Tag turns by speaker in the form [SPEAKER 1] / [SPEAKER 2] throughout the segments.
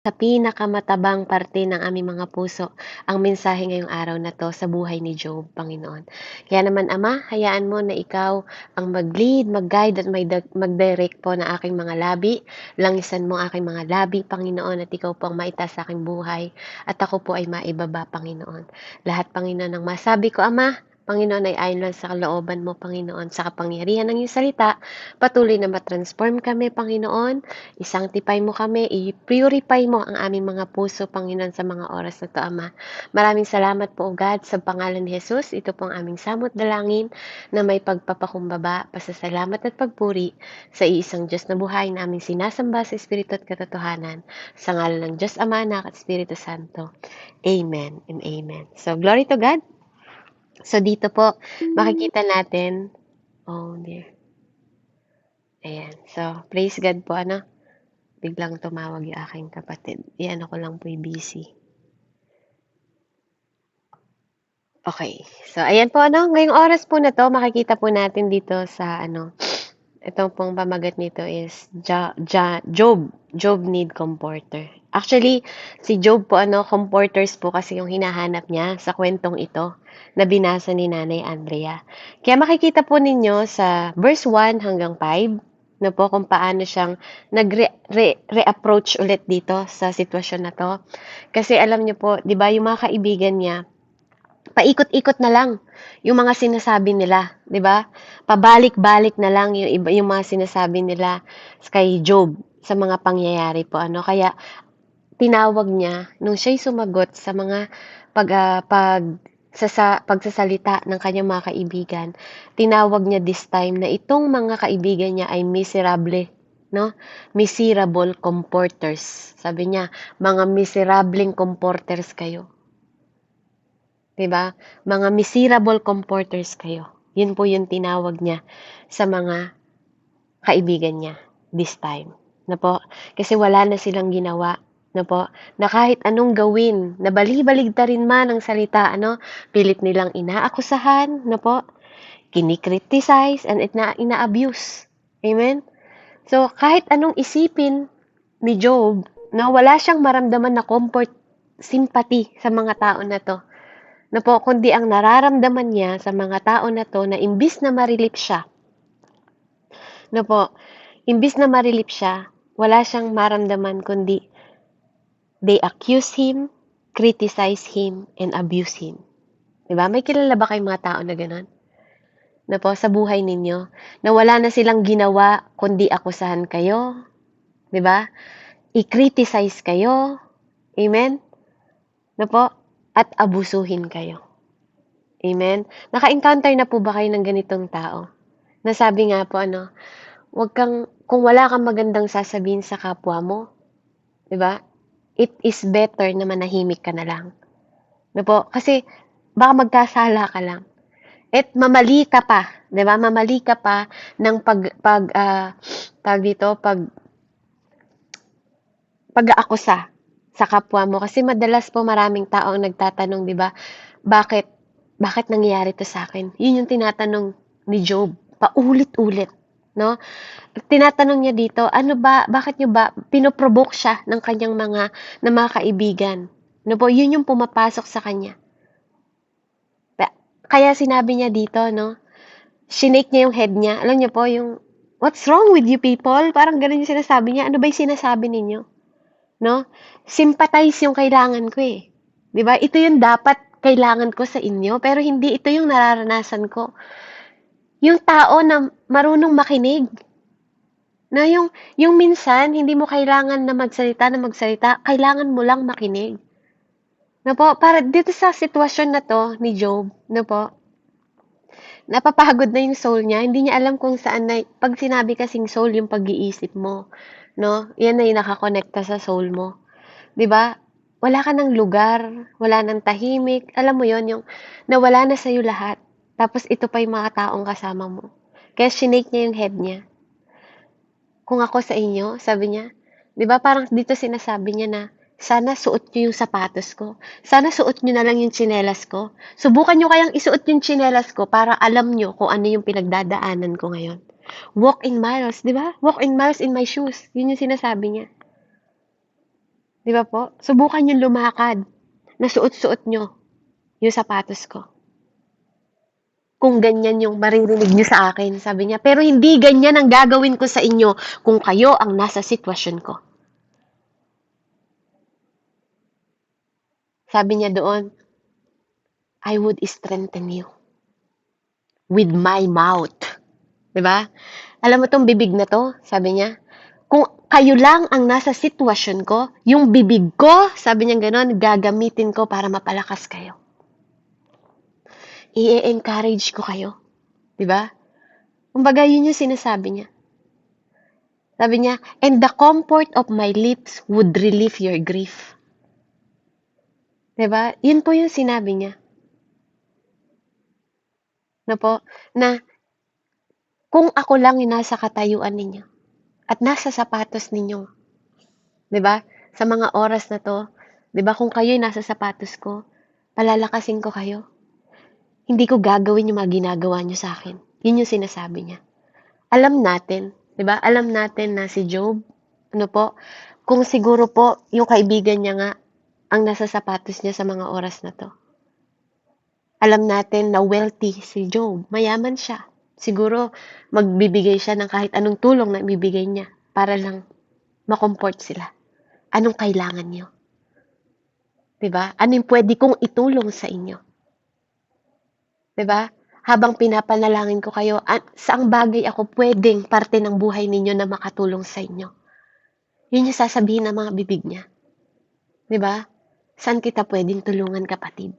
[SPEAKER 1] sa pinakamatabang parte ng aming mga puso ang mensahe ngayong araw na 'to sa buhay ni Job, Panginoon. Kaya naman, Ama, hayaan mo na Ikaw ang mag-lead, mag-guide at mag-direct po ng aking mga labi. Langisan mo ang aking mga labi, Panginoon, at Ikaw po ang maitaas sa aking buhay at ako po ay maibaba, Panginoon. Lahat, Panginoon, ng masabi ko, Ama, Panginoon, ay ayon lang sa kalooban mo, Panginoon, sa kapangyarihan ng iyong salita. Patuloy na matransform kami, Panginoon. I-sanctify mo kami, i-purify mo ang aming mga puso, Panginoon, sa mga oras na to, Ama. Maraming salamat po, O God, sa pangalan ni Jesus. Ito po ang aming samot dalangin na may pagpapakumbaba, pasasalamat at pagpuri sa iisang Diyos na buhay na aming sinasamba sa Espiritu at katotohanan. Sa ngalan ng Diyos Ama, Anak at Espiritu Santo. Amen and amen. So, glory to God. So, dito po, makikita natin, oh dear. Ayan. So, praise God po, ano? Biglang tumawag yung aking kapatid. Iyan ako lang po busy. Okay. So, ayan po, ano? Ngayong oras po na to, makikita po natin dito sa, itong pong pamagat nito is Job. Job need comforter. Actually, si Job po, comforters po kasi yung hinahanap niya sa kwentong ito na binasa ni Nanay Andrea. Kaya makikita po ninyo sa verse 1 hanggang 5 na po kung paano siyang nag-re-approach ulit dito sa sitwasyon na to. Kasi alam niyo po, di ba, yung mga kaibigan niya, paikot-ikot na lang yung mga sinasabi nila, 'di ba? Pabalik-balik na lang yung iba yung mga sinasabi nila kay Job sa mga pangyayari po, kaya tinawag niya nung siya'y sumagot sa mga pagsasalita ng kanyang mga kaibigan. Tinawag niya this time na itong mga kaibigan niya ay miserable, no? Miserable comforters. Sabi niya, mga miserableng comforters kayo. 'Di ba? Mga miserable comforters kayo. Yun po yung tinawag niya sa mga kaibigan niya this time. Na po, kasi wala na silang ginawa, na po, na kahit anong gawin, na bali-baligtarin man ang salita, pilit nilang inaakusahan, na po, kinikriticize and ina-abuse. Amen? So, kahit anong isipin ni Job, na wala siyang maramdaman na comfort, sympathy sa mga tao na to, na po, kundi ang nararamdaman niya sa mga tao na to na imbis na marilip siya, na po, imbis na marilip siya, wala siyang maramdaman kundi they accuse him, criticize him, and abuse him. Diba? May kilala ba kayong mga tao na gano'n? Na po, sa buhay ninyo, na wala na silang ginawa kundi akusahan kayo, diba? I-criticize kayo, amen? Na po, at abusuhin kayo. Amen? Naka-encounter na po ba kayo ng ganitong tao? Nasabi nga po, kung wala kang magandang sasabihin sa kapwa mo, di ba? It is better na manahimik ka na lang. Di po? Kasi, baka magkasala ka lang. At mamali ka pa, di ba? Mamali ka pa ng pag-aakusa sa kapwa mo. Kasi madalas po maraming tao ang nagtatanong, di ba? Bakit nangyayari to sa akin? Yun yung tinatanong ni Job. Paulit-ulit. No? Tinatanong niya dito, bakit niyo ba, pinoprovoke siya ng kanyang mga kaibigan. No po, yun yung pumapasok sa kanya. Kaya sinabi niya dito, shinake niya yung head niya. Alam niyo po, what's wrong with you people? Parang ganun yung sinasabi niya. Ano ba yung sinasabi ninyo? No? Sympathize yung kailangan ko eh. 'Di ba? Ito yung dapat kailangan ko sa inyo, pero hindi ito yung nararanasan ko. Yung tao na marunong makinig. Na yung minsan hindi mo kailangan na magsalita, kailangan mo lang makinig. Na po, para dito sa sitwasyon na to ni Job, na po, napapagod na yung soul niya, hindi niya alam kung saan na, pag sinabi kasing soul, yung pag-iisip mo, no? Yan na yung nakakonekta sa soul mo. 'Di ba? Wala ka ng lugar, wala ng tahimik. Alam mo 'yon, yung nawala na sa iyo lahat. Tapos ito pa yung mga taong kasama mo. Kaya shinake niya yung head niya. Kung ako sa inyo, sabi niya, 'di ba parang dito sinasabi niya na sana suot niyo yung sapatos ko. Sana suot niyo na lang yung tsinelas ko. Subukan niyo kayang isuot yung tsinelas ko para alam niyo kung ano yung pinagdadaanan ko ngayon. Walk in miles, 'di ba? Walk in miles in my shoes. Yun yung sinasabi niya. 'Di 'Di ba po? Subukan niyong lumakad na suot-suot niyo yung sapatos ko. Kung ganyan yung maririnig niyo sa akin, sabi niya. Pero hindi ganyan ang gagawin ko sa inyo kung kayo ang nasa sitwasyon ko. Sabi niya doon, I would strengthen you with my mouth. 'Di ba? Alam mo tong bibig na to, sabi niya, kung kayo lang ang nasa sitwasyon ko, yung bibig ko, sabi niya gano'n, gagamitin ko para mapalakas kayo. I-encourage ko kayo. 'Di ba? Kumbaga, yun yung sinasabi niya. Sabi niya, and the comfort of my lips would relieve your grief. 'Di ba? Yun po yung sinabi niya. Na po, na kung ako lang yung nasa katayuan ninyo at nasa sapatos ninyo, 'di ba? Sa mga oras na 'to, 'di ba kung kayo'y nasa sapatos ko, palalakasin ko kayo. Hindi ko gagawin yung mga ginagawa niyo sa akin. Yun yung sinasabi niya. Alam natin, 'di ba? Alam natin na si Job, ano po, kung siguro po yung kaibigan niya nga ang nasa sapatos niya sa mga oras na 'to. Alam natin na wealthy si Job, mayaman siya. Siguro magbibigay siya ng kahit anong tulong na ibibigay niya para lang makomfort sila. Anong kailangan niyo? 'Di ba? Ano yung pwede kong itulong sa inyo? 'Di ba? Habang pinapanalangin ko kayo, at saang bagay ako pwedeng parte ng buhay ninyo na makatulong sa inyo. Yun yung sasabihin ng mga bibig niya. 'Di ba? Saan kita pwedeng tulungan, kapatid?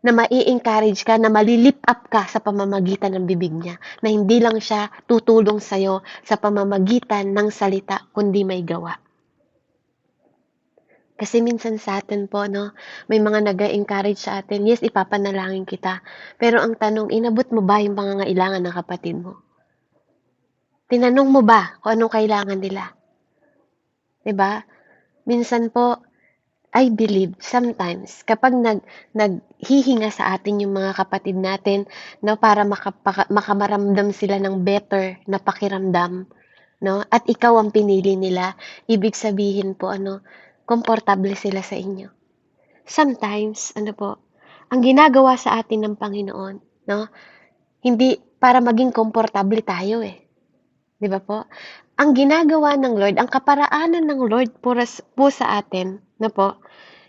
[SPEAKER 1] Na mai-encourage ka, na malilip up ka sa pamamagitan ng bibig niya. Na hindi lang siya tutulong sa'yo sa pamamagitan ng salita, kundi may gawa. Kasi minsan sa atin po, no, may mga nag-encourage sa atin, yes, ipapanalangin kita. Pero ang tanong, inabot mo ba yung pangangailangan ng kapatid mo? Tinanong mo ba kung anong kailangan nila? 'Di ba? Minsan po, I believe sometimes kapag naghihinga sa atin yung mga kapatid natin, no, para makamaramdam sila ng better na pakiramdam, no, at ikaw ang pinili nila, ibig sabihin po ano, komportable sila sa inyo. Sometimes, ano po, ang ginagawa sa atin ng Panginoon, no, hindi para maging komportable tayo eh. 'Di ba po? Ang ginagawa ng Lord, ang kaparaanan ng Lord po sa atin, na po,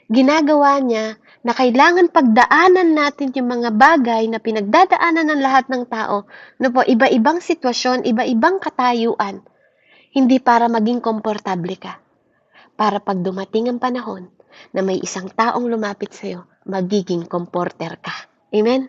[SPEAKER 1] ginagawa niya na kailangan pagdaanan natin yung mga bagay na pinagdadaanan ng lahat ng tao, na po, iba-ibang sitwasyon, iba-ibang katayuan, hindi para maging komportable ka. Para pag dumating ang panahon na may isang taong lumapit sa'yo, magiging comforter ka. Amen?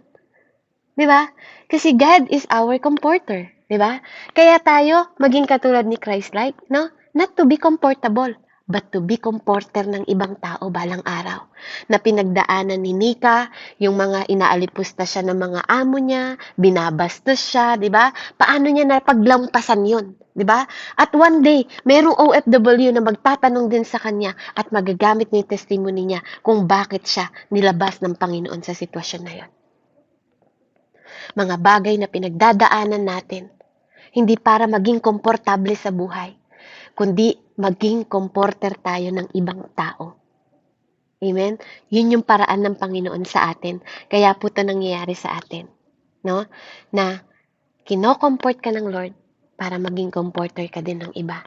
[SPEAKER 1] 'Di ba? Kasi God is our comforter, 'di ba? Kaya tayo maging katulad ni Christ-like, no? Not to be comfortable, but to be comforter ng ibang tao balang araw. Na pinagdaanan ni Nika, yung mga inaalipusta siya ng mga amo niya, binabastos siya, 'di ba? Paano niya napaglampasan 'yon, 'di ba? At one day, merong OFW na magtatanong din sa kanya at magagamit niya yung testimony niya kung bakit siya nilabas ng Panginoon sa sitwasyon na 'yon. Mga bagay na pinagdadaanan natin, hindi para maging komportable sa buhay, kundi maging komporter tayo ng ibang tao. Amen? Yun yung paraan ng Panginoon sa atin. Kaya po ito nangyayari sa atin. No? Na kino-comfort ka ng Lord para maging comforter ka din ng iba.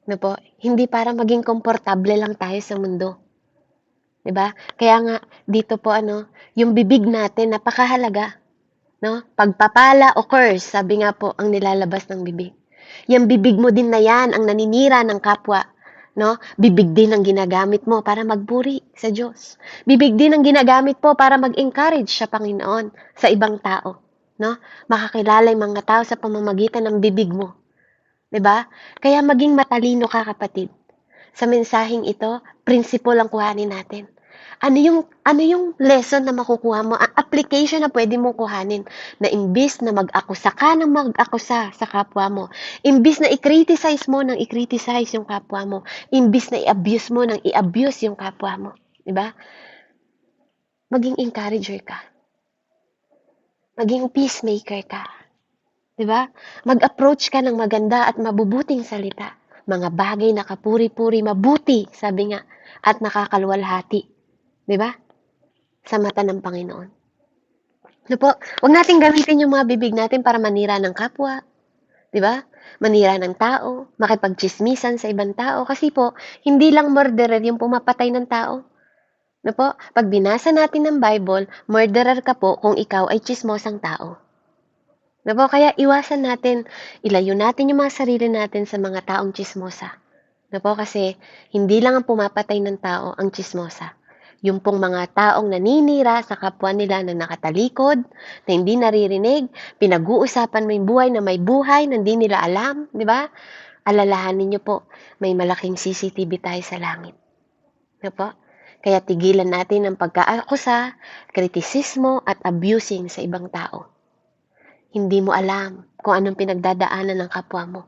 [SPEAKER 1] No po? Hindi para maging komportable lang tayo sa mundo. 'Di ba? Kaya nga dito po ano, yung bibig natin napakahalaga. No? Pagpapala o curse, sabi nga po ang nilalabas ng bibig. Yung bibig mo din na yan ang naninira ng kapwa. No? Bibig din ang ginagamit mo para magburi sa Diyos. Bibig din ang ginagamit po para mag-encourage sa Panginoon sa ibang tao. No? Makakilala yung mga tao sa pamamagitan ng bibig mo. 'Di ba? Kaya maging matalino ka, kapatid. Sa mensaheng ito, principle ang kuhanin natin. Ano yung lesson na makukuha mo, ang application na pwede mong kuhanin, na imbis na mag-akusa ka ng mag-akusa sa kapwa mo, imbis na i-criticize mo ng i-criticize yung kapwa mo, imbis na i-abuse mo ng i-abuse yung kapwa mo, 'di ba? Maging encourager ka. Maging peacemaker ka, 'di ba? Mag-approach ka ng maganda at mabubuting salita. mga bagay na kapuri-puri, mabuti, sabi nga, at nakakaluwalhati. Di ba? Sa mata ng Panginoon. Ano po? Huwag natin gamitin yung mga bibig natin para manira ng kapwa. Di ba? Manira ng tao, makipagchismisan sa ibang tao. Kasi po, hindi lang murderer yung pumapatay ng tao. Ano po? Pag binasa natin ng Bible, murderer ka po kung ikaw ay chismosang tao. Ano po? Kaya iwasan natin, ilayo natin yung mga sarili natin sa mga taong chismosa. Ano po? Kasi hindi lang ang pumapatay ng tao ang chismosa. Yung pong mga taong naninira sa kapwa nila na nakatalikod, na hindi naririnig, pinag-uusapan mo yung buhay na may buhay na hindi nila alam, di ba? Alalahanin niyo po, may malaking CCTV tayo sa langit. Ano po? Kaya tigilan natin ang pagkaakusa, kritisismo at abusing sa ibang tao. Hindi mo alam kung anong pinagdadaanan ng kapwa mo.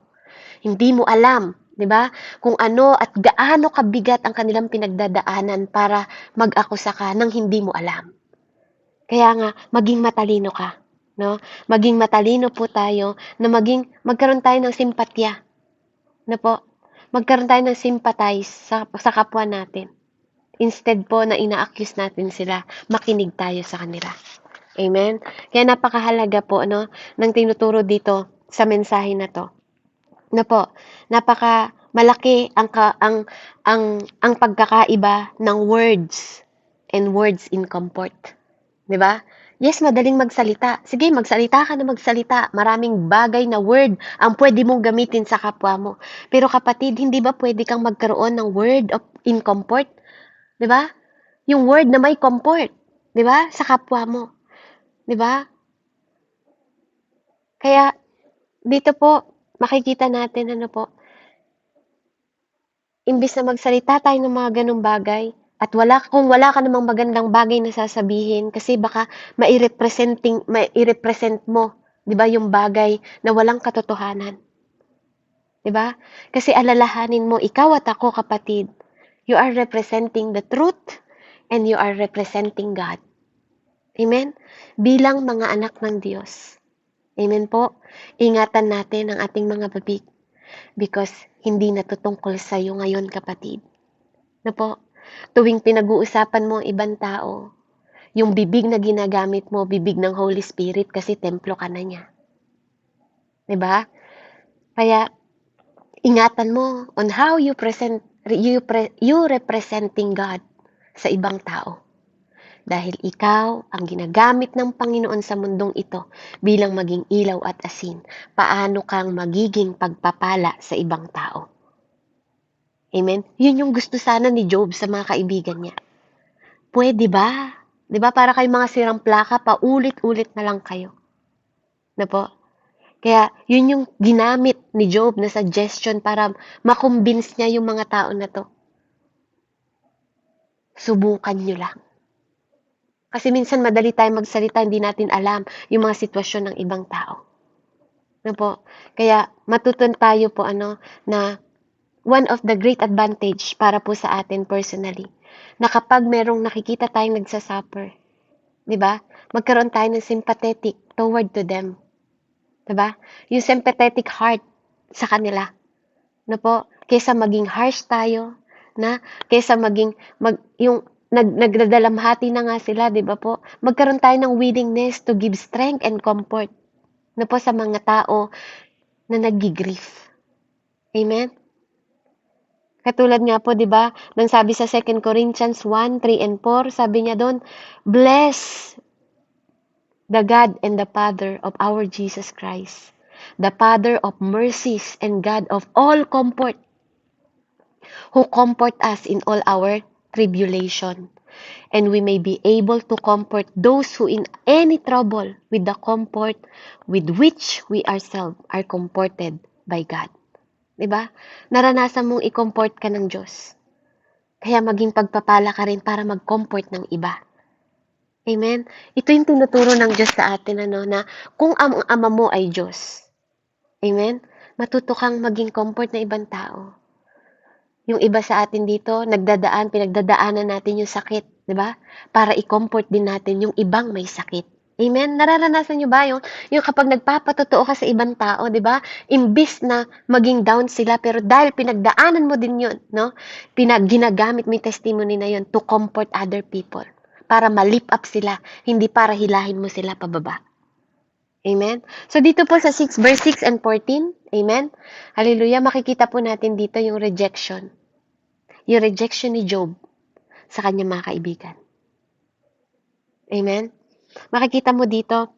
[SPEAKER 1] Hindi mo alam, 'di ba? Kung ano at gaano kabigat ang kanilang pinagdadaanan para mag-akusa ka nang hindi mo alam. Kaya nga maging matalino ka, no? Maging matalino po tayo na magkaroon tayo ng simpatya, no po? Magkaroon tayo ng sympathize sa kapwa natin. Instead po na ina-accuse natin sila, makinig tayo sa kanila. Amen? Kaya napakahalaga po no, ng tinuturo dito sa mensahe na to. Na po, napaka malaki ang pagkakaiba ng words and words in comport. 'Di ba? Yes, madaling magsalita. Sige, magsalita ka na magsalita. Maraming bagay na word ang pwede mong gamitin sa kapwa mo. Pero kapatid, hindi ba pwede kang magkaroon ng word of in comport? 'Di ba? Yung word na may comport, 'di ba? Sa kapwa mo, 'di ba? Kaya dito po makikita natin ano po, imbis na magsalita tayo ng mga ganung bagay at kung wala ka namang magandang bagay na sasabihin kasi baka mai-represent mo, 'di ba, yung bagay na walang katotohanan. 'Di ba? Kasi alalahanin mo, ikaw at ako, kapatid, you are representing the truth and you are representing God. Amen? Bilang mga anak ng Diyos. Amen po? Ingatan natin ang ating mga bibig because hindi natutungkol sa iyo ngayon, kapatid. Na po? Tuwing pinag-uusapan mo ang ibang tao, yung bibig na ginagamit mo, bibig ng Holy Spirit kasi templo ka na niya. 'Di ba? Kaya ingatan mo on how you representing God sa ibang tao. Dahil ikaw ang ginagamit ng Panginoon sa mundong ito bilang maging ilaw at asin. Paano kang magiging pagpapala sa ibang tao? Amen? Yun yung gusto sana ni Job sa mga kaibigan niya. Pwede ba? 'Di ba para kayong mga sirang plaka, paulit-ulit na lang kayo. Na po? Kaya yun yung ginamit ni Job na suggestion para makumbins niya yung mga tao na to. Subukan nyo lang. Kasi minsan madali tayong magsalita, hindi natin alam yung mga sitwasyon ng ibang tao. Na po? Kaya matutunan tayo po na one of the great advantage para po sa atin personally, na kapag merong nakikita tayong nagsasuffer, 'di ba? Magkaroon tayo ng sympathetic toward to them. 'Di ba? Yung sympathetic heart sa kanila. Na po, kaysa maging harsh tayo, kaysa yung nagdadalamhati na nga sila, 'di ba po? Magkaroon tayo ng willingness to give strength and comfort na po sa mga tao na naggi-grief. Amen? Katulad nga po, 'di ba, nang sabi sa 2 Corinthians 1:3 and 4, sabi niya doon, "Bless the God and the Father of our Jesus Christ, the Father of mercies and God of all comfort, who comfort us in all our tribulation, and we may be able to comfort those who in any trouble with the comfort with which we ourselves are comforted by God." 'Di ba? Naranasan mong i-comfort ka ng Diyos. Kaya maging pagpapala ka rin para mag-comfort ng iba. Amen? Ito yung tinuturo ng Diyos sa atin na kung ang ama mo ay Diyos. Amen? Matuto kang maging comfort ng ibang tao. Yung iba sa atin dito, pinagdadaanan natin yung sakit, 'di ba? Para i-comfort din natin yung ibang may sakit. Amen? Nararanasan niyo ba yung kapag nagpapatotoo ka sa ibang tao, 'di ba? Imbis na maging down sila, pero dahil pinagdaanan mo din 'yun, no? Ginagamit mo yung testimony na 'yun to comfort other people. Para ma-lift up sila, hindi para hilahin mo sila pababa. Amen? So, dito po sa 6, verse 6 and 14, amen? Hallelujah, makikita po natin dito yung rejection. Yung rejection ni Job sa kanyang mga kaibigan. Amen? Makikita mo dito,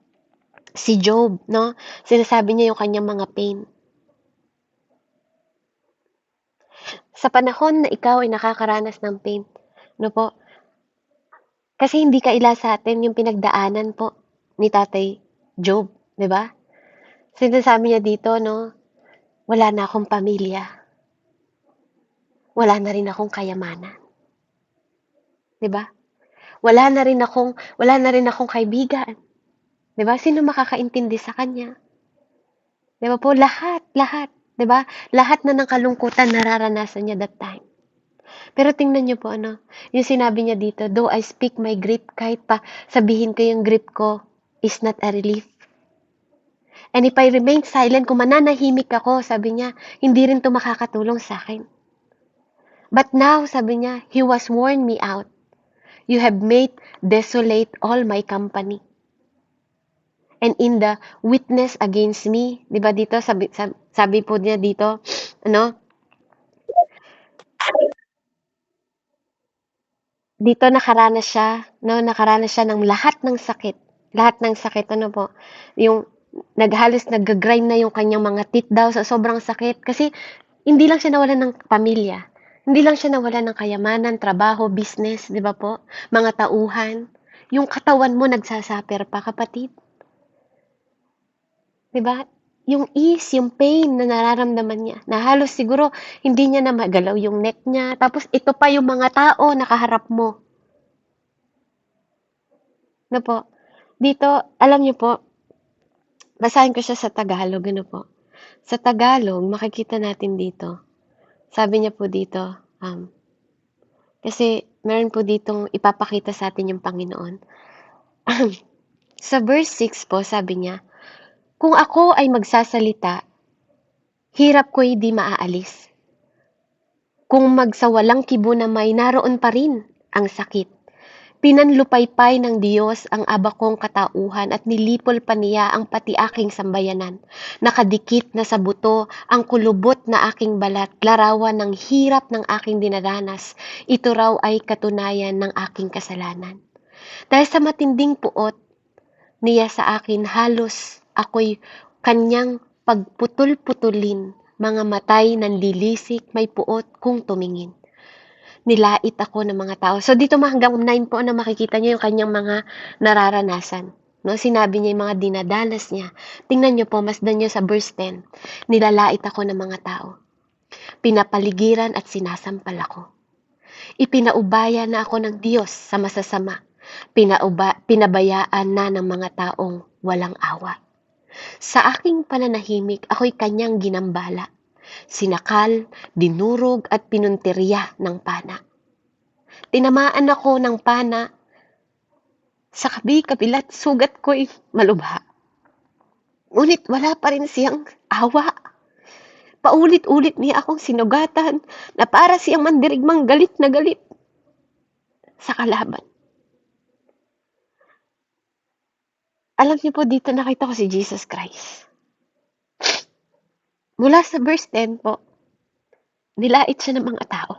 [SPEAKER 1] si Job, no? Sinasabi niya yung kanyang mga pain. Sa panahon na ikaw ay nakakaranas ng pain, no po? Kasi hindi kaila sa atin yung pinagdaanan po ni Tatay Job, 'di ba? Sinasabi niya dito, no? Wala na akong pamilya. Wala na rin akong kayamanan, 'di ba? Wala na rin akong kaibigan, 'di ba? Sino makakaintindi sa kanya? 'Di ba po? Lahat, 'di ba? Lahat na ng kalungkutan nararanasan niya that time. Pero tingnan niyo po ano, yung sinabi niya dito, though I speak my grief, kahit pa sabihin ko yung grief ko is not a relief. And if I remain silent, kung mananahimik ako, sabi niya, hindi rin to makakatulong sa akin. But now, sabi niya, He was worn me out. You have made desolate all my company. And in the witness against me, di ba dito, sabi po niya dito, ano, dito nakaranas siya ng lahat ng sakit. Lahat ng sakit, ano po, yung naghalos nag-grind na yung kanyang mga teeth daw sa sobrang sakit. Kasi hindi lang siya nawalan ng pamilya. Hindi lang siya nawalan ng kayamanan, trabaho, business, di ba po? Mga tauhan. Yung katawan mo nagsasaper pa, kapatid. Di ba? Yung ease, yung pain na nararamdaman niya, na halos siguro hindi niya na magalaw yung neck niya. Tapos ito pa yung mga tao nakaharap mo. No po? Dito, alam niyo po, basahin ko siya sa Tagalog, ano po. Sa Tagalog, makikita natin dito. Sabi niya po dito, kasi meron po ditong ipapakita sa atin yung Panginoon. Sa verse 6 po, sabi niya, kung ako ay magsasalita, hirap ko'y di maaalis. Kung magsawalang kibo na may naroon pa rin ang sakit. Pinanlupaypay ng Diyos ang abakong katauhan at nilipol pa niya ang pati aking sambayanan. Nakadikit na sa buto ang kulubot na aking balat, larawan ng hirap ng aking dinaranas. Ito raw ay katunayan ng aking kasalanan. Dahil sa matinding puot niya sa akin, halos ako'y kanyang pagputol-putulin. Mga matay nanlilisik, may puot kung tumingin. Nilait ako ng mga tao. So, dito hanggang 9 po na makikita niyo yung kanyang mga nararanasan. No, sinabi niya yung mga dinadanas niya. Tingnan niyo po, masdan niyo sa verse 10. Nilalait ako ng mga tao. Pinapaligiran at sinasampal ako. Ipinaubaya na ako ng Diyos sa masasama. Pinabayaan na ng mga taong walang awa. Sa aking pananahimik, ako'y kanyang ginambala. Sinakal, dinurog at pinuntirya ng pana. Tinamaan ako ng pana sa kabilat sugat ko'y malubha. Ngunit wala pa rin siyang awa. Paulit-ulit niya akong sinugatan na para siyang mandirigmang galit na galit sa kalaban. Alam niyo po, dito nakita ko si Jesus Christ. Mula sa verse 10 po, nilait siya ng mga tao.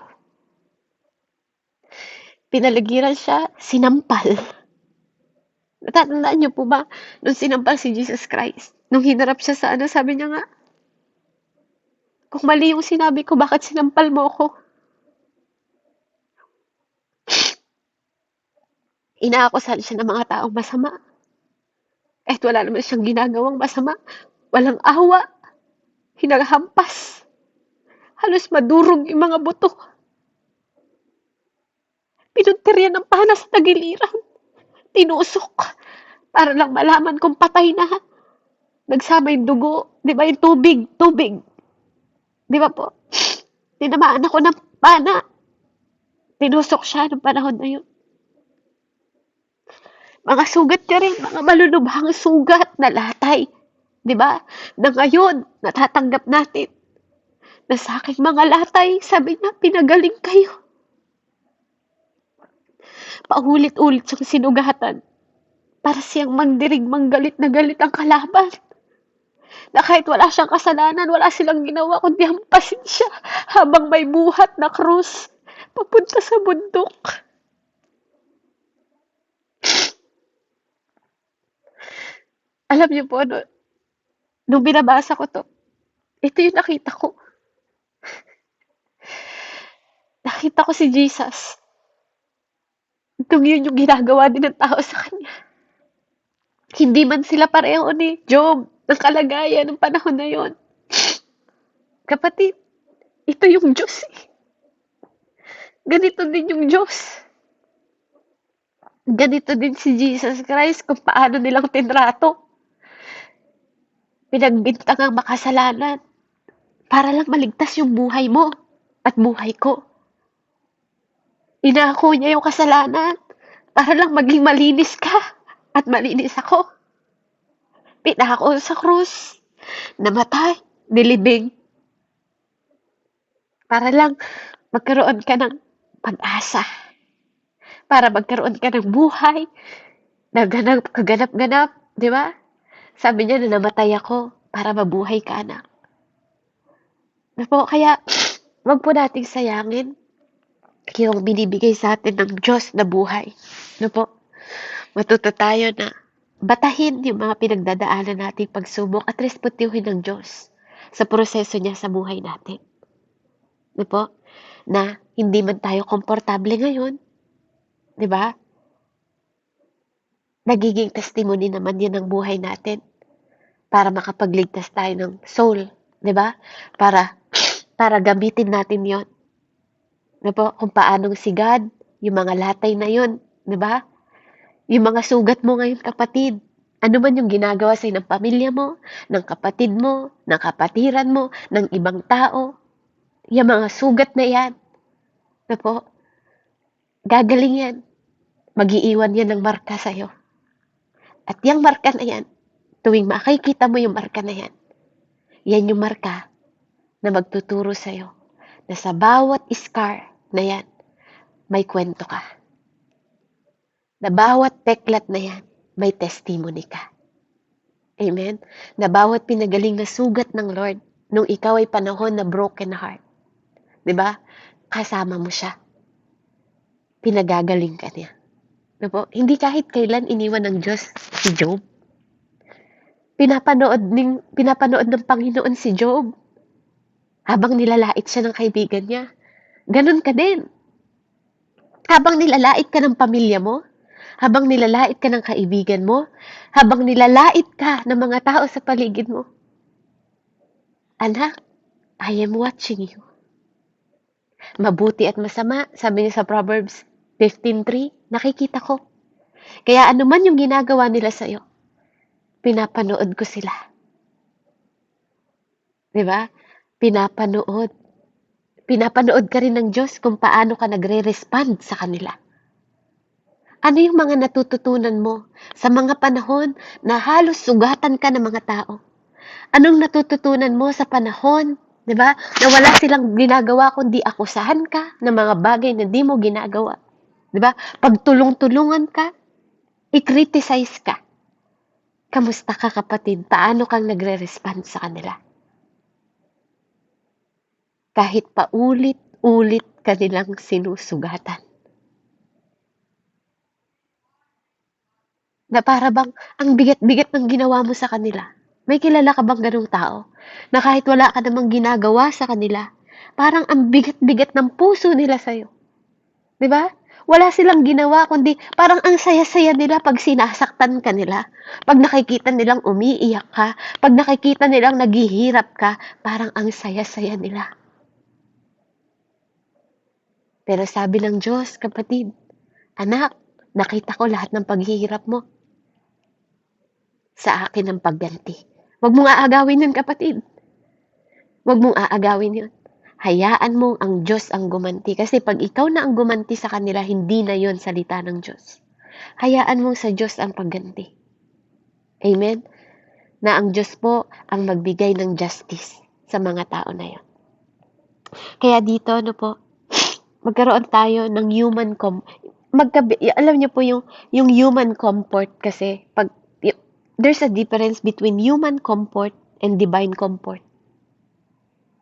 [SPEAKER 1] Pinaligiran siya, sinampal. Natatandaan niyo po ba, nung sinampal si Jesus Christ, nung hinarap siya sa sabi niya nga, kung mali yung sinabi ko, bakit sinampal mo ako? Inaakusahan siya ng mga taong masama. Kahit wala naman siyang ginagawang masama. Walang awa. Hinahampas. Halos madurog yung mga buto. Pinuntirya ng pana sa tagiliran. Tinusok. Para lang malaman kung patay na. Nagsama yung dugo. Di ba yung tubig? Tubig. Di ba po? Tinamaan ako ng pana. Tinusok siya ng panahon na yun. Mga sugat niya rin, mga malulubhang sugat na latay. 'Di ba? Na ngayon, natatanggap natin na sa aking mga latay, sabi niya, pinagaling kayo. Paulit-ulit siyang sinugatan para siyang mandirig manggalit na galit ang kalaban. Na kahit wala siyang kasalanan, wala silang ginawa kundi hampasin siya habang may buhat na krus papunta sa bundok. Alam niyo po, ano, nung binabasa ko to, ito yung nakita ko. Nakita ko si Jesus. Itong yun yung ginagawa din ng tao sa kanya. Hindi man sila pareho ni Job ng kalagayan ng panahon na yon. Kapatid, ito yung Diyos eh. Ganito din yung Diyos. Ganito din si Jesus Christ kung paano nilang tinrato. Pinagbintang ang makasalanan para lang maligtas yung buhay mo at buhay ko. Inako niya yung kasalanan para lang maging malinis ka at malinis ako. Pinako sa krus, namatay, nilibing. Para lang magkaroon ka ng pag-asa. Para magkaroon ka ng buhay na kaganap-ganap, di ba? Sabi niya na namatay ako para mabuhay ka, anak. Na po, kaya wag po nating sayangin yung binibigay sa atin ng Diyos na buhay. No po? Matuto tayo na batahin yung mga pinagdadaanan nating pagsubok at respetuhin ng Diyos sa proseso niya sa buhay natin. No po? Na hindi man tayo komportable ngayon, di ba? Nagiging testimony naman yan ng buhay natin para makapagligtas tayo ng soul, di ba? Para gamitin natin yon. Di po? Kung paanong si God, yung mga latay na yon, di ba? Yung mga sugat mo ngayon, kapatid, ano man yung ginagawa sa'yo ng pamilya mo, ng kapatid mo, ng kapatiran mo, ng ibang tao, yung mga sugat na yan, na po, gagaling yan. Mag-iiwan yan ng marka sa'yo. At yung marka na yan, tuwing makikita mo yung marka na yan yung marka na magtuturo sa'yo na sa bawat scar na yan, may kwento ka. Na bawat teklat na yan, may testimony ka. Amen? Na bawat pinagaling na sugat ng Lord, nung ikaw ay panahon na broken heart, di ba? Kasama mo siya. Pinagagaling ka niya. Di ba? Hindi kahit kailan iniwan ng Diyos si Job. Pinapanood ng Panginoon si Job habang nilalait siya ng kaibigan niya. Ganon ka din. Habang nilalait ka ng pamilya mo, habang nilalait ka ng kaibigan mo, habang nilalait ka ng mga tao sa paligid mo. Anak, I am watching you. Mabuti at masama, sabi niya sa Proverbs 15:3, nakikita ko. Kaya ano man yung ginagawa nila sa'yo, pinapanood ko sila. Diba? Pinapanood. Pinapanood ka rin ng Diyos kung paano ka nagre-respond sa kanila. Ano yung mga natututunan mo sa mga panahon na halos sugatan ka ng mga tao? Anong natututunan mo sa panahon, di ba, na wala silang ginagawa kundi akusahan ka ng mga bagay na di mo ginagawa? Di ba? Pagtulong-tulungan ka, i-criticize ka. Kamusta ka, kapatid? Paano kang nagre-respond sa kanila? Kahit paulit-ulit ka nilang sinusugatan. Na para bang ang bigat-bigat ng ginawa mo sa kanila. May kilala ka bang ganung tao? Na kahit wala ka namang ginagawa sa kanila, parang ang bigat-bigat ng puso nila sa'yo. Diba? Wala silang ginawa, kundi parang ang saya-saya nila pag sinasaktan ka nila. Pag nakikita nilang umiiyak ka, pag nakikita nilang naghihirap ka, parang ang saya-saya nila. Pero sabi ng Diyos, kapatid, anak, nakita ko lahat ng paghihirap mo. Sa akin ang pagganti. Huwag mong aagawin yun, kapatid. Huwag mong aagawin yun. Hayaan mong ang Diyos ang gumanti. Kasi pag ikaw na ang gumanti sa kanila, hindi na yun salita ng Diyos. hayaan mong sa Diyos ang pagganti. Amen? Na ang Diyos po ang magbigay ng justice sa mga tao na yon. Kaya dito, magkaroon tayo ng alam niyo po yung human comfort kasi there's a difference between human comfort and divine comfort.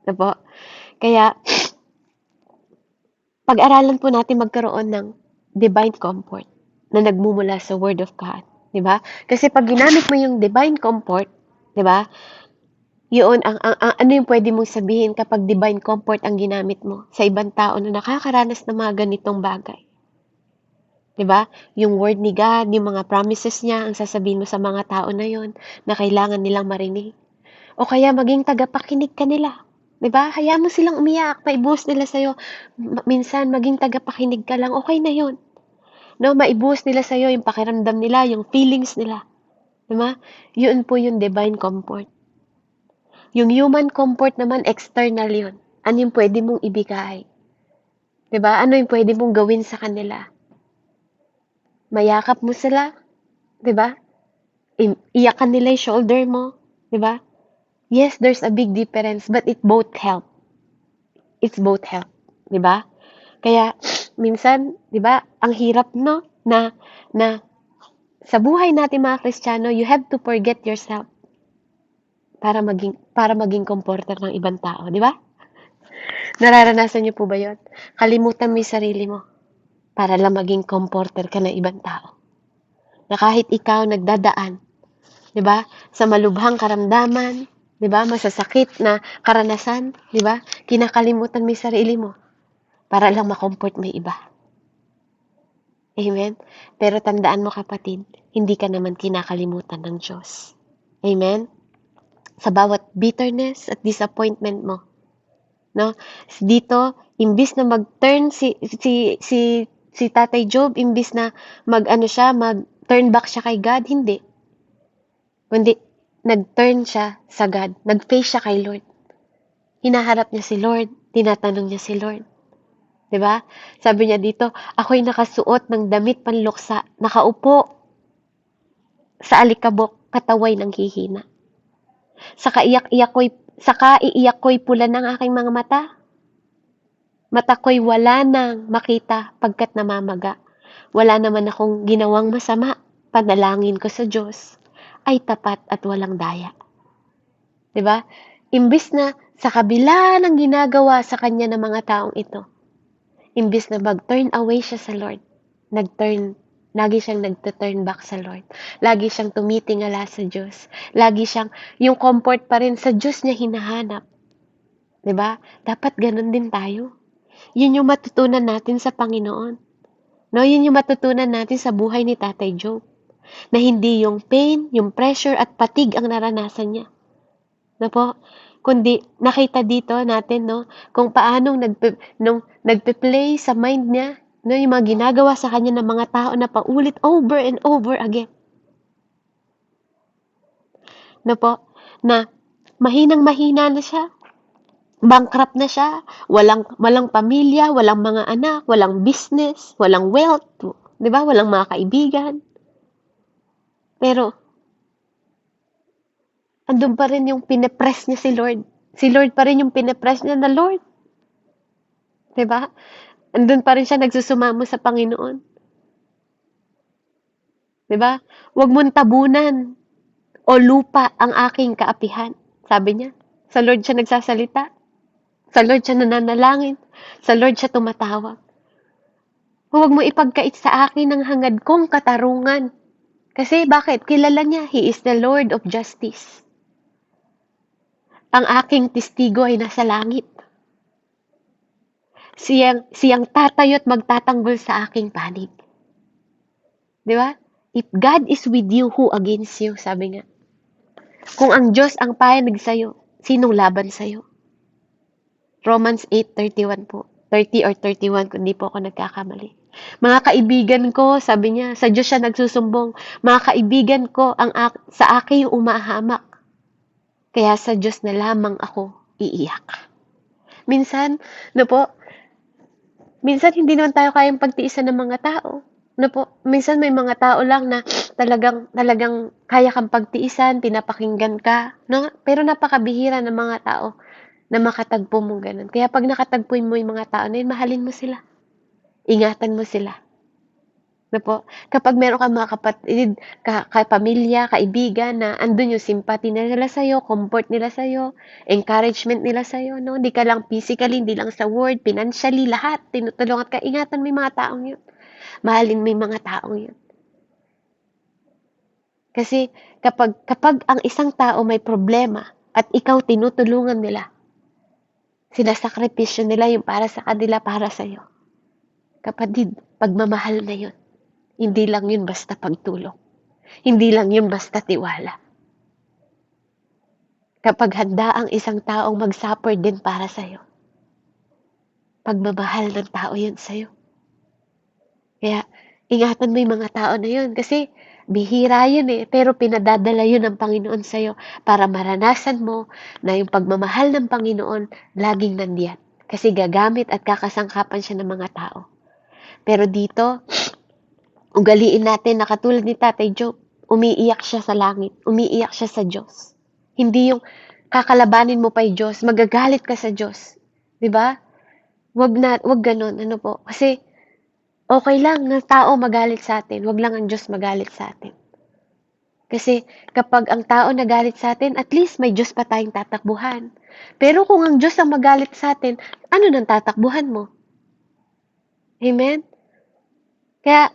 [SPEAKER 1] Po? Kaya pag-aralan po natin magkaroon ng divine comfort na nagmumula sa Word of God, 'di ba? Kasi pag ginamit mo yung divine comfort, 'di ba? Yun ang ano yung pwede mong sabihin kapag divine comfort ang ginamit mo sa ibang tao na nakakaranas ng mga ganitong bagay. 'Di ba? Yung word ni God, yung mga promises niya, ang sasabihin mo sa mga tao na yon na kailangan nilang marinig. O kaya maging tagapakinig ka nila. 'Di ba? Hayaan mo silang umiyak, maibuhos nila sa'yo. Minsan, maging tagapakinig ka lang, okay na yon. No, maibuhos nila sa'yo yung pakiramdam nila, yung feelings nila. 'Di ba? Yun po yung divine comfort. Yung human comfort naman, external yun. Ano yung pwede mong ibigay? 'Di ba? Ano yung pwede mong gawin sa kanila? Mayakap mo sila, 'di ba? Iyakan nila yung shoulder mo, 'di ba? Yes, there's a big difference, but it both help. It's both help, 'di ba? Kaya minsan, 'di ba, ang hirap no na sa buhay natin mga Kristiyano, you have to forget yourself para maging comforter ng ibang tao, 'di ba? Nararanasan niyo po ba 'yon? Kalimutan mo 'yung sarili mo para lang maging comforter ka ng ibang tao. Na kahit ikaw nagdadaan, 'di ba, sa malubhang karamdaman, 'di ba, masasakit na karanasan, 'di ba? Kinakalimutan mo 'yung sarili mo para lang ma-comfort mo 'yung iba. Amen? Pero tandaan mo kapatid, hindi ka naman kinakalimutan ng Diyos. Amen? Sa bawat bitterness at disappointment mo, no? Dito, imbis na mag-turn si Tatay Job, imbis na mag-turn back siya kay God, hindi. Kundi, nag-turn siya sa God. Nag-face siya kay Lord. Hinaharap niya si Lord. Tinatanong niya si Lord. 'Di ba? Sabi niya dito, ako'y nakasuot ng damit panluksa, nakaupo sa alikabok, kataway ng hihina. Saka iiyak ko'y pula ng aking mga mata. Mata ko'y wala nang makita pagkat namamaga. Wala naman akong ginawang masama. Panalangin ko sa Diyos ay tapat at walang daya. 'Di ba? Imbis na sa kabila ng ginagawa sa kanya ng mga taong ito, imbis na mag-turn away siya sa Lord, lagi siyang nagte-turn back sa Lord. Lagi siyang tumitingala sa Diyos. Lagi siyang, yung comfort pa rin sa Diyos niya hinahanap. 'Di ba? Dapat ganun din tayo. Yun yung matutunan natin sa Panginoon. No, yun yung matutunan natin sa buhay ni Tatay Job. Na hindi yung pain, yung pressure at fatigue ang naranasan niya. No po? Kundi nakita dito natin kung paano nagpe-play sa mind niya yung mga ginagawa sa kanya ng mga tao na paulit over and over again. No po? Na mahinang-mahina na siya. Bankrupt na siya. Walang pamilya, walang mga anak, walang business, walang wealth, 'di ba? Walang mga kaibigan. Pero andun pa rin yung pinipress niya si Lord. Si Lord pa rin yung pinipress niya na Lord. 'Di ba? Andun pa rin siya nagsusumamo sa Panginoon. 'Di ba? Huwag mong tabunan o lupa ang aking kaapihan. Sabi niya. Sa Lord siya nagsasalita. Sa Lord siya nananalangin. Sa Lord siya tumatawag. Huwag mo ipagkait sa akin ang hangad kong katarungan. Kasi bakit? Kilala niya, He is the Lord of Justice. Ang aking testigo ay nasa langit. Siyang tatayo at magtatanggol sa aking panig. Di ba? If God is with you, who against you? Sabi nga. Kung ang Diyos ang panig sa'yo, sinong laban sa'yo? Romans 8:31 po. 30 or 31 kung di po ako nagkakamali. Mga kaibigan ko, sabi niya, sa Diyos siya nagsusumbong. Mga kaibigan ko, sa akin yung umahamak. Kaya sa Diyos na lamang ako iiyak. Minsan hindi naman tayo kayang pagtiisan ng mga tao. Ano po, minsan may mga tao lang na talagang kaya kang pagtiisan, pinapakinggan ka, 'no? Pero napakabihira ng mga tao na makatagpo mong gano'n. Kaya 'pag nakatagpuin mo yung mga tao na yun, mahalin mo sila, ingatan mo sila, 'no po? Kapag meron kang mga kapatid, kapamilya, kaibigan na andun yung sympathy nila sa'yo, comfort nila sa'yo, encouragement nila sa'yo, 'no? Hindi ka lang physically, hindi lang sa word, financially, lahat tinutulungan ka, ingatan mo yung mga taong yun. Mahalin mo yung mga taong yun. Kasi kapag ang isang tao may problema at ikaw tinutulungan nila, sinasakripisyo nila yung para sa kanila, para sa'yo. Kapatid, pagmamahal na yun. Hindi lang yun basta pagtulong. Hindi lang yun basta tiwala. Kapag handa ang isang taong mag-suffer din para sa'yo, pagmamahal ng tao yun sa'yo. Kaya, ingatan mo yung mga tao na yun kasi bihira yun eh, pero pinadadala yun ng Panginoon sa'yo para maranasan mo na yung pagmamahal ng Panginoon laging nandiyan. Kasi gagamit at kakasangkapan siya ng mga tao. Pero dito, ugaliin natin na katulad ni Tatay Job, umiiyak siya sa langit, umiiyak siya sa Diyos. Hindi yung kakalabanin mo pa yung Diyos, magagalit ka sa Diyos. 'Di ba? Wag ganun, ano po? Kasi okay lang na tao magalit sa atin, wag lang ang Diyos magalit sa atin. Kasi kapag ang tao nagalit sa atin, at least may Diyos pa tayong tatakbuhan. Pero kung ang Diyos ang magalit sa atin, ano nang tatakbuhan mo? Amen? Kaya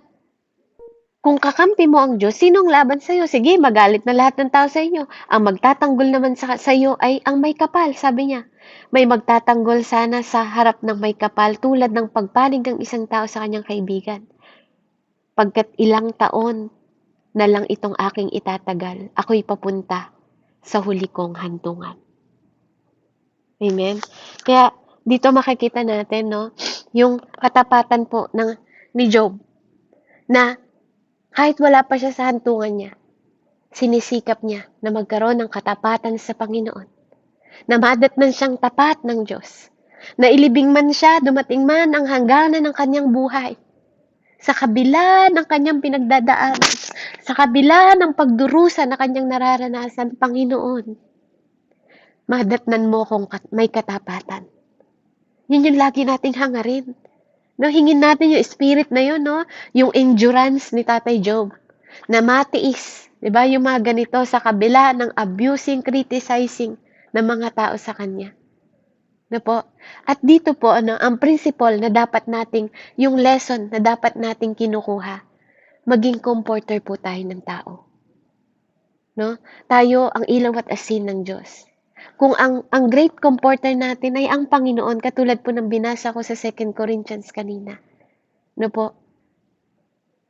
[SPEAKER 1] kung kakampi mo ang Diyos, sinong laban sa'yo? Sige, magalit na lahat ng tao sa inyo. Ang magtatanggol naman sa iyo ay ang may kapal, sabi niya. May magtatanggol sana sa harap ng may kapal tulad ng pagpanig ng isang tao sa kanyang kaibigan. Pagkat ilang taon na lang itong aking itatagal, ako'y papunta sa huli kong hantungan. Amen? Kaya dito makikita natin, no, yung katapatan po ni Job na kahit wala pa siya sa hantungan niya, sinisikap niya na magkaroon ng katapatan sa Panginoon. Na madatnan siyang tapat ng Diyos. Na ilibing man siya, dumating man ang hangganan ng kanyang buhay. Sa kabila ng kanyang pinagdadaanan, sa kabila ng pagdurusa na kanyang nararanasan, Panginoon, madatnan mo kung may katapatan. Yun yung lagi nating hangarin. No, hingin natin yung spirit na yun, no? Yung endurance ni Tatay Job. Na matiis, 'di ba? Yung mga ganito sa kabila ng abusing, criticizing ng mga tao sa kanya. Na po. At dito po ang principle na dapat nating yung lesson na dapat nating kinukuha, maging comforter po tayo ng tao, no? Tayo ang ilaw at asin ng Diyos. Kung ang great comforter natin ay ang Panginoon, katulad po ng binasa ko sa 2 Corinthians kanina. No po?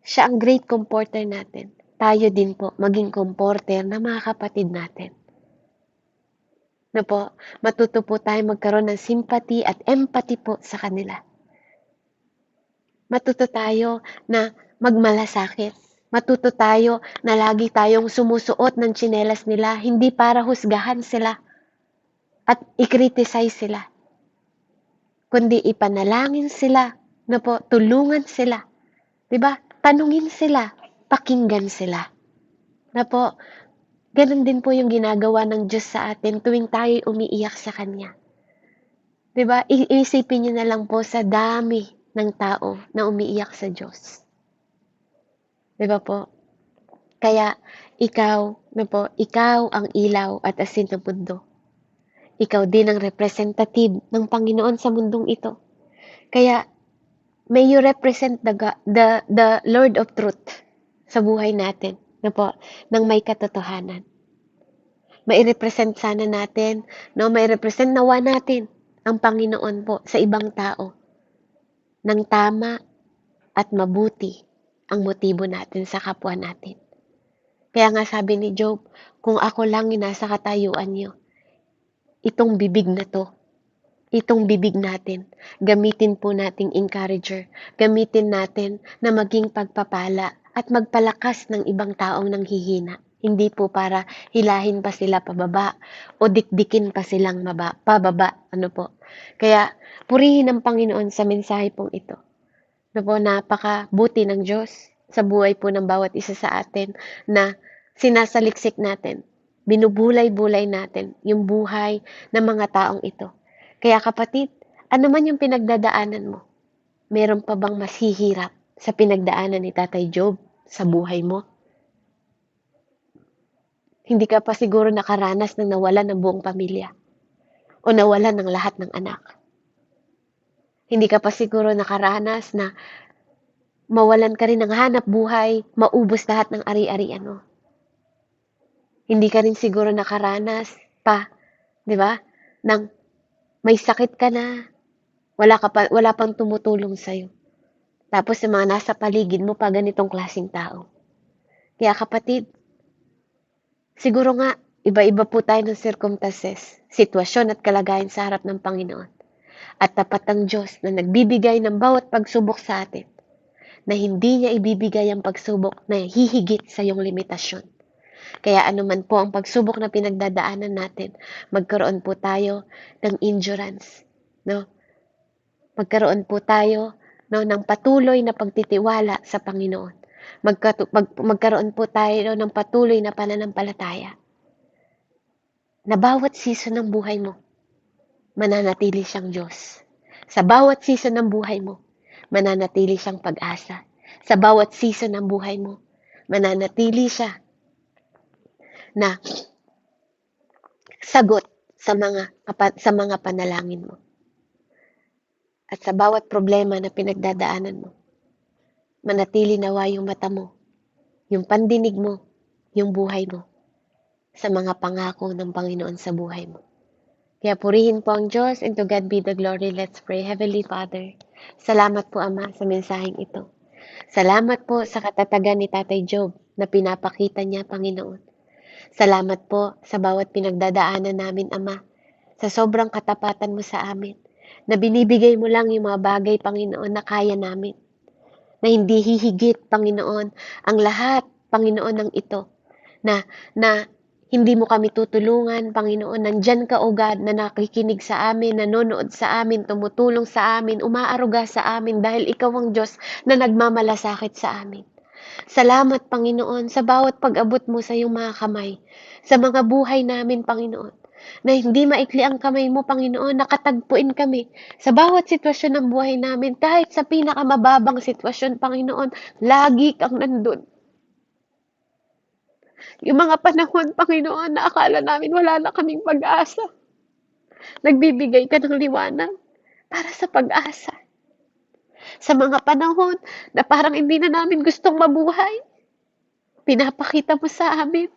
[SPEAKER 1] Siya ang great comforter natin. Tayo din po maging comforter ng mga kapatid natin. Na po, matuto po tayo magkaroon ng sympathy at empathy po sa kanila. Matuto tayo na magmalasakit. Matuto tayo na lagi tayong sumusuot ng tsinelas nila, hindi para husgahan sila at i-criticize sila, kundi ipanalangin sila, na po, tulungan sila. 'Di ba? Tanungin sila, pakinggan sila. Na po, ganun din po yung ginagawa ng Diyos sa atin tuwing tayo umiiyak sa Kanya. 'Di ba? Iisipin niyo na lang po sa dami ng tao na umiiyak sa Diyos. 'Di ba po? Kaya ikaw, na po, ikaw ang ilaw at asin ng mundo. Ikaw din ang representative ng Panginoon sa mundong ito. Kaya may you represent the Lord of Truth sa buhay natin, na po, ng may katotohanan. Mai-represent sana natin, no, mai-represent nawa natin ang Panginoon po sa ibang tao ng tama at mabuti ang motibo natin sa kapwa natin. Kaya nga sabi ni Job, kung ako lang yung nasa katayuan niyo, itong bibig na to, itong bibig natin, gamitin po nating encourager, gamitin natin na maging pagpapala at magpalakas ng ibang taong nanghihina. Hindi po para hilahin pa sila pababa o dikdikin pa silang pababa. Ano po? Kaya purihin ang Panginoon sa mensahe pong ito. Ano po, napakabuti ng Diyos. sa buhay po ng bawat isa sa atin na sinasaliksik natin, binubulay-bulay natin yung buhay ng mga taong ito. Kaya kapatid, ano man yung pinagdadaanan mo, meron pa bang mas hihirap sa pinagdaanan ni Tatay Job sa buhay mo? Hindi ka pa siguro nakaranas ng nawalan ng buong pamilya o nawalan ng lahat ng anak. Hindi ka pa siguro nakaranas na mawalan ka rin ng hanap buhay, maubos lahat ng ari-arian mo. Hindi ka rin siguro nakaranas pa, 'di ba? Nang may sakit ka na, wala pang tumutulong sa tapos yung mga nasa paligid mo pa ganitong klaseng tao. Kaya kapatid, siguro nga iba-iba po tayo ng circumstances, sitwasyon at kalagayan sa harap ng Panginoon. At tapat ang Diyos na nagbibigay ng bawat pagsubok sa atin na hindi niya ibibigay ang pagsubok na hihigit sa iyong limitasyon. Kaya anuman po ang pagsubok na pinagdadaanan natin, magkaroon po tayo ng endurance, no? Magkaroon po tayo, no, ng patuloy na pagtitiwala sa Panginoon. Magkaroon po tayo ng patuloy na pananampalataya na bawat season ng buhay mo, mananatili siyang Diyos. Sa bawat season ng buhay mo, mananatili siyang pag-asa. Sa bawat season ng buhay mo, mananatili siya na sagot sa mga panalangin mo. At sa bawat problema na pinagdadaanan mo, manatili nawa yung mata mo, yung pandinig mo, yung buhay mo sa mga pangako ng Panginoon sa buhay mo. Kaya purihin po ang Diyos, and to God be the glory. Let's pray. Heavenly Father, salamat po Ama sa mensaheng ito. Salamat po sa katatagan ni Tatay Job na pinapakita niya, Panginoon. Salamat po sa bawat pinagdadaanan namin, Ama, sa sobrang katapatan mo sa amin, na binibigay mo lang yung mga bagay, Panginoon, na kaya namin, na hindi hihigit, Panginoon, ang lahat, Panginoon, ng ito, na hindi mo kami tutulungan, Panginoon, nandyan ka, O God, na nakikinig sa amin, nanonood sa amin, tumutulong sa amin, umaaruga sa amin, dahil ikaw ang Diyos na nagmamalasakit sa amin. Salamat, Panginoon, sa bawat pag-abot mo sa iyong mga kamay, sa mga buhay namin, Panginoon, na hindi maikli ang kamay mo, Panginoon, nakatagpuin kami sa bawat sitwasyon ng buhay namin, kahit sa pinakamababang sitwasyon, Panginoon, lagi kang nandun. Yung mga panahon, Panginoon, na akala namin wala na kaming pag-asa, nagbibigay ka ng liwanag para sa pag-asa. Sa mga panahon na parang hindi na namin gustong mabuhay, pinapakita mo sa amin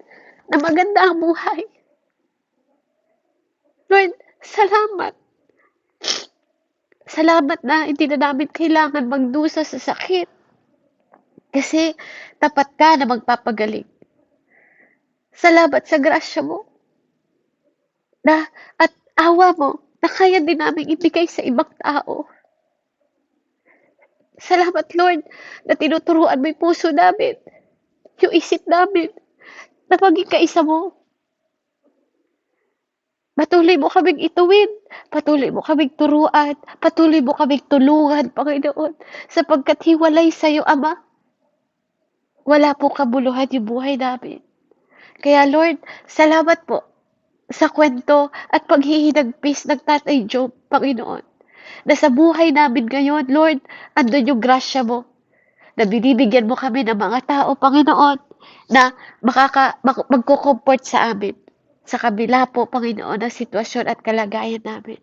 [SPEAKER 1] na maganda ang buhay. Lord, salamat. Salamat na hindi na namin kailangan magdusa sa sakit. Kasi tapat ka na magpapagaling. Salamat sa grasya mo na at awa mo na kaya din namin ibigay sa ibang tao. Salamat, Lord, na tinuturuan mo yung puso namin, yung isip namin, na maging kaisa mo. Patuloy mo kaming ituwid, patuloy mo kaming turuan, patuloy mo kaming tulungan, Panginoon, sapagkat hiwalay sa'yo, Ama. Wala po kabuluhan yung buhay namin. Kaya Lord, salamat po sa kwento at paghihinagpis ng Tatay Job, Panginoon. Na sa buhay namin ngayon, Lord, andun yung grasya mo, na binibigyan mo kami ng mga tao, Panginoon, na magko-comfort sa amin sa kabila po, Panginoon, ng sitwasyon at kalagayan namin.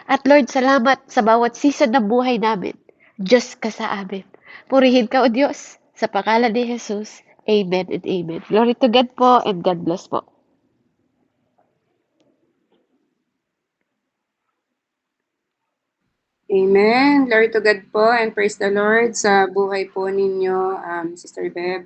[SPEAKER 1] At Lord, salamat sa bawat season ng buhay namin. Diyos ka sa amin. Purihin ka, O Diyos, sa pangalan ni Jesus. Amen and amen. Glory to God po, and God bless po.
[SPEAKER 2] Amen. Glory to God po and praise the Lord sa buhay po ninyo, Sister Beb.